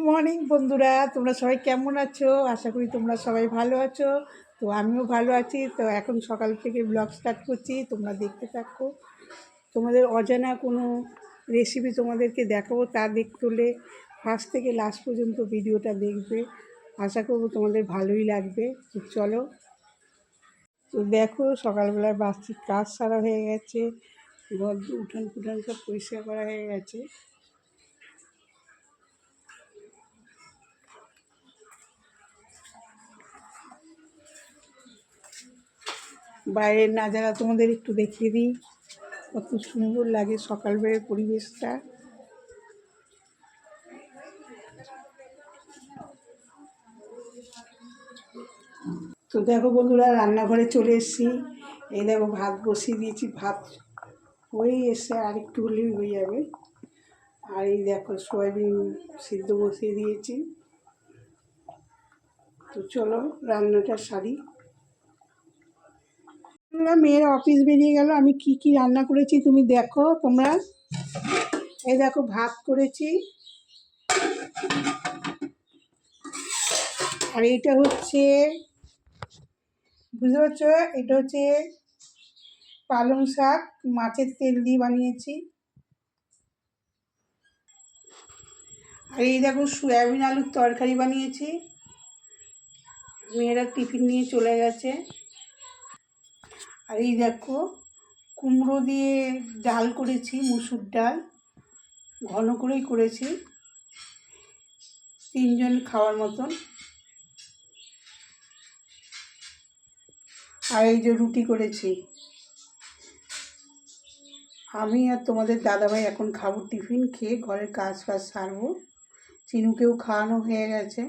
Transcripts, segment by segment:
Morning বন্ধুরা, তোমরা সবাই কেমন আছো? আশা করি তোমরা সবাই ভালো আছো। তো আমিও ভালো আছি। তো এখন সকাল থেকে ব্লগ স্টার্ট করছি, তোমরা দেখতে থাকো। তোমাদের অজানা কোনো রেসিপি তোমাদেরকে দেখাবো, তা দেখতে হলে ফার্স্ট থেকে লাস্ট পর্যন্ত ভিডিওটা দেখবে। আশা করবো তোমাদের ভালোই লাগবে। তো চলো। তো দেখো, সকালবেলায় বাসির কাজ সারা হয়ে গেছে, ঘর উঠান ফুটান সব পরিষ্কার করা হয়ে গেছে। বাইরের নাজারা তোমাদের একটু দেখিয়ে দিই, কত সুন্দর লাগে সকালবেলার পরিবেশটা। তো দেখো বন্ধুরা, রান্নাঘরে চলে এসেছি। এই দেখো ভাত বসিয়ে দিয়েছি, ভাত হয়েই এসে আর একটু হলেই হয়ে যাবে। আর এই দেখো সয়াবিন সিদ্ধ বসিয়ে দিয়েছি। তো চলো রান্নাটা সারি। মেয়ের অফিস বেরিয়ে গেল, আমি কি কি রান্না করেছি তুমি দেখো তোমরা। এই দেখো ভাত করেছি, আর এইটা হচ্ছে, বুঝতে পারছো, এটা হচ্ছে পালং শাক, মাছের তেল দিয়ে বানিয়েছি। আর এই দেখো সয়াবিন আলুর তরকারি বানিয়েছি, মেয়েরা টিফিন নিয়ে চলে গেছে। আর এই দেখো কুমড়ো দিয়ে ডাল করেছি, মুসুর ডাল ঘন করেই করেছি, 3 জন খাওয়ার মতন। আর এই যে রুটি করেছি। আমি আর তোমাদের দাদাভাই এখন খাবো, টিফিন খেয়ে ঘরের কাজ ফাজ সারবো। চিনুকেও খাওয়ানো হয়ে গেছে।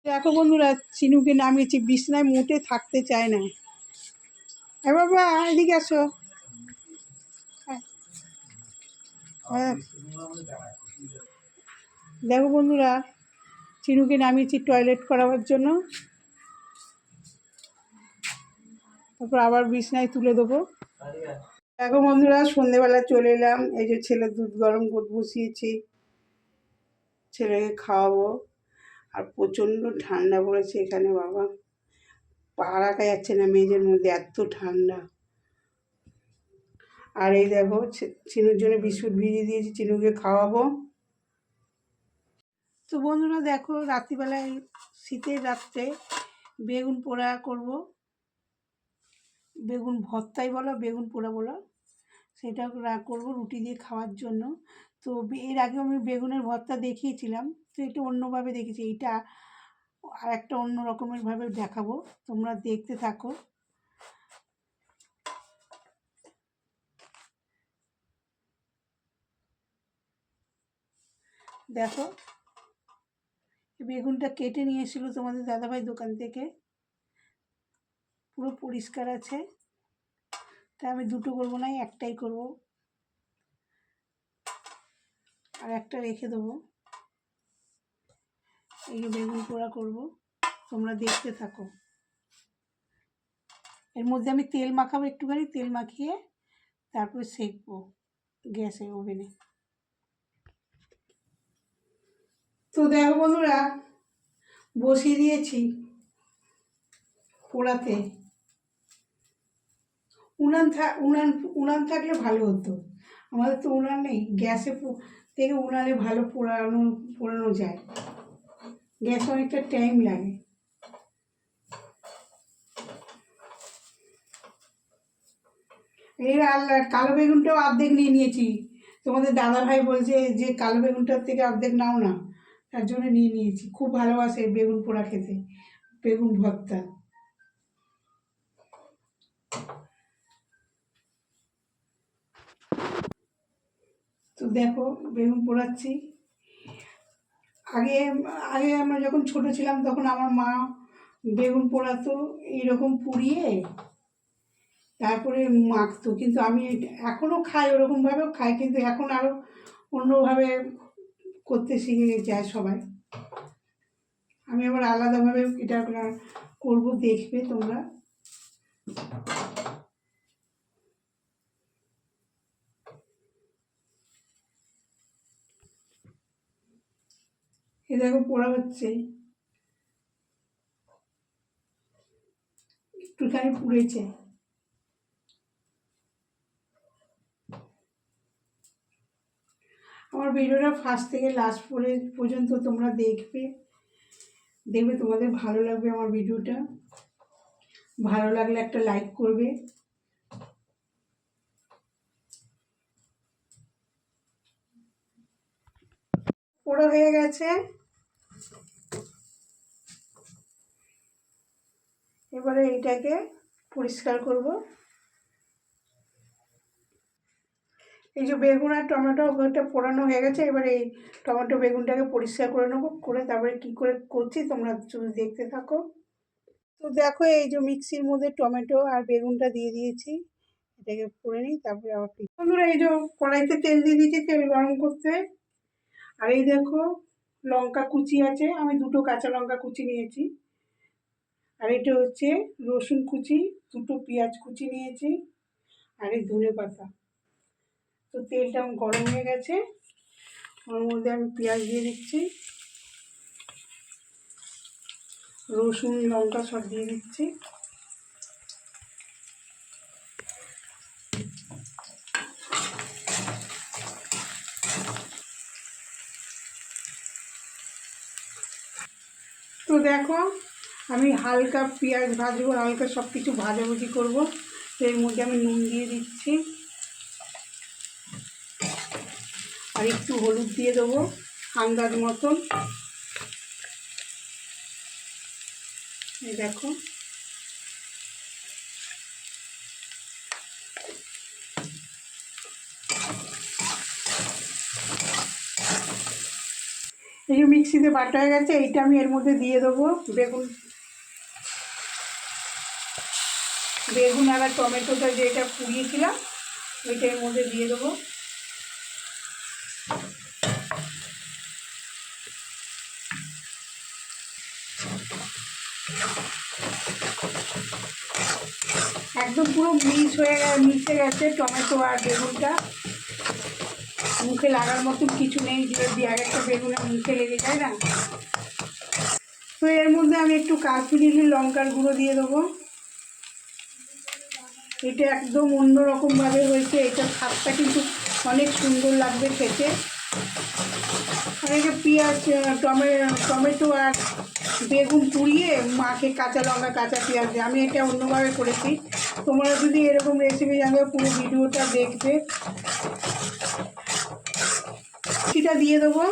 দেখো বন্ধুরা, চিনুকে নামিয়েছি, বিছনায় মোটে থাকতে চায় না। বাবা এদিকে আসো। হ্যাঁ দেখো বন্ধুরা, চিনুকে নামিয়েছি টয়লেট করাবার জন্য, তারপর আবার বিছনায় তুলে দেবো। দেখো বন্ধুরা, সন্ধেবেলা চলে এলাম। এই যে ছেলের দুধ গরম করে বসিয়েছি, ছেলেকে খাওয়াবো। আর প্রচণ্ড ঠান্ডা পড়েছে এখানে, বাবা পা রাখা যাচ্ছে না মেঝের মধ্যে, এত ঠান্ডা। আর এই দেখো চিনুর জন্য বিস্কুট ভিজিয়ে দিয়েছি, চিনুকে খাওয়াবো। তো বন্ধুরা দেখো, রাত্রিবেলায় শীতের রাত্রে বেগুন পোড়া করব, বেগুন ভর্তাই বলো বেগুন পোড়া বলো, সেটা করব রুটি দিয়ে খাওয়ার জন্য। তো এর আগে আমি বেগুনের ভর্তা দেখিয়েছিলাম, তো একটু অন্যভাবে দেখেছি, এইটা আর একটা অন্য রকমেরভাবে দেখাবো, তোমরা দেখতে থাকো। দেখো বেগুনটা কেটে নিয়ে এসেছিলো তোমাদের দাদাভাই দোকান থেকে, পুরো পরিষ্কার আছে। তাই আমি দুটো করবো না, একটাই করব, আর একটা রেখে দেবো। এই যে বেগুন পোড়া করব, তোমরা দেখতে থাকো। এর মধ্যে আমি তেল মাখাবো, একটুখানি তেল মাখিয়ে তারপরে সেঁকবো গ্যাসে, ওভেনে। তো দেখো বন্ধুরা, বসিয়ে দিয়েছি পোড়াতে। উনান থাকলে ভালো হতো, আমাদের তো উনান নেই। গ্যাসে থেকে উনানে ভালো পোড়ানো যায়, গ্যাসে অনেকটা টাইম লাগে। এই কালো বেগুনটাও অর্ধেক নিয়ে নিয়েছি, তোমাদের দাদাভাই বলছে যে কালো বেগুনটার থেকে অর্ধেক নাও না, তার জন্য নিয়ে নিয়েছি। খুব ভালোবাসে বেগুন পোড়া খেতে, বেগুন ভর্তা। তো দেখো বেগুন পোড়াচ্ছি। আগে আগে আমরা যখন ছোট ছিলাম তখন আমার মা বেগুন পোড়াতো এইরকম পুড়িয়ে, তারপরে মাখতো। কিন্তু আমি এখনও খাই, ওরকমভাবেও খাই, কিন্তু এখন আরও অন্যভাবে করতে শিখে যায় সবাই। আমি আবার আলাদাভাবে এটা করবো, দেখবে তোমরা। এ দেখো পোড়া হচ্ছে, একটুখানি পুড়েছে। আমার ভিডিওটা ফার্স্ট থেকে লাস্ট পর্যন্ত তোমরা দেখবে, তোমাদের ভালো লাগবে আমার ভিডিওটা। ভালো লাগলে একটা লাইক করবে। পোড়া হয়ে গেছে, এবারে এটাকে পরিষ্কার করব। এই যে বেগুন আর টমেটো ওটা পোড়ানো হয়ে গেছে, এবারে এই টমেটো বেগুনটাকে পরিষ্কার করে নেবো, করে তারপরে কি করে করছি তোমরা শুধু দেখতে থাকো। তো দেখো এই যে মিক্সির মধ্যে টমেটো আর বেগুনটা দিয়ে দিয়েছি, এটাকে করে নিই তারপরে আবার বন্ধুরা এই যে কড়াইতে তেল দিয়ে দিয়েছি, তেল গরম করতে। আর এই দেখো লঙ্কা কুচি আছে, আমি 2টো কাঁচা লঙ্কা কুচি নিয়েছি। আর এটা হচ্ছে রসুন কুচি, 2টো পেঁয়াজ কুচি নিয়েছি, আর এই ধনে পাতা। তো তেলটা গরম হয়ে গেছে, ওর মধ্যে আমি পেঁয়াজ দিয়ে দিচ্ছি, রসুন লঙ্কা সব দিয়ে দিচ্ছি। তো দেখো আমি হালকা পেঁয়াজ ভাজবো, হালকা সব কিছু ভাজাভুজি করবো। এর মধ্যে আমি নুন দিয়ে দিচ্ছি, আর একটু হলুদ দিয়ে দেবো আন্দাজ মতন। এই দেখো এই যে মিক্সিতে বাটা হয়ে গেছে, এইটা আমি এর মধ্যে দিয়ে দেবো। বেগুন আর টমেটোটা যেটা পুড়িয়েছিলাম ওইটা এর মধ্যে দিয়ে দেবো। একদম পুরো মিশে গেছে টমেটো আর বেগুনটা, মুখে লাগার মতন কিছু নেই, যে আর একটা বেগুনের মুখে লেগে যায় না। তো এর মধ্যে আমি একটু কাশ্মীরি লঙ্কার গুঁড়ো দিয়ে দেবো। এটা একদম অন্যরকমভাবে হয়েছে, এটার স্বাদটা কিন্তু অনেক সুন্দর লাগবে খেতে। অনেকে পেঁয়াজ টমেটো আর বেগুন পুড়িয়ে মাখে কাঁচা লঙ্কা কাঁচা পেঁয়াজ দিয়ে, আমি এটা অন্যভাবে করেছি। তোমরা যদি এরকম রেসিপি জানো পুরো ভিডিওটা দেখবে। সেটা দিয়ে দেবো,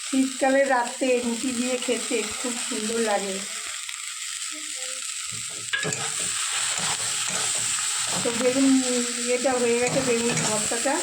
শীতকালে রাতে রুটি দিয়ে খেতে খুব সুন্দর লাগে। তো বেগুন এটা হয়ে গেছে, বেগুন ভর্তাটা।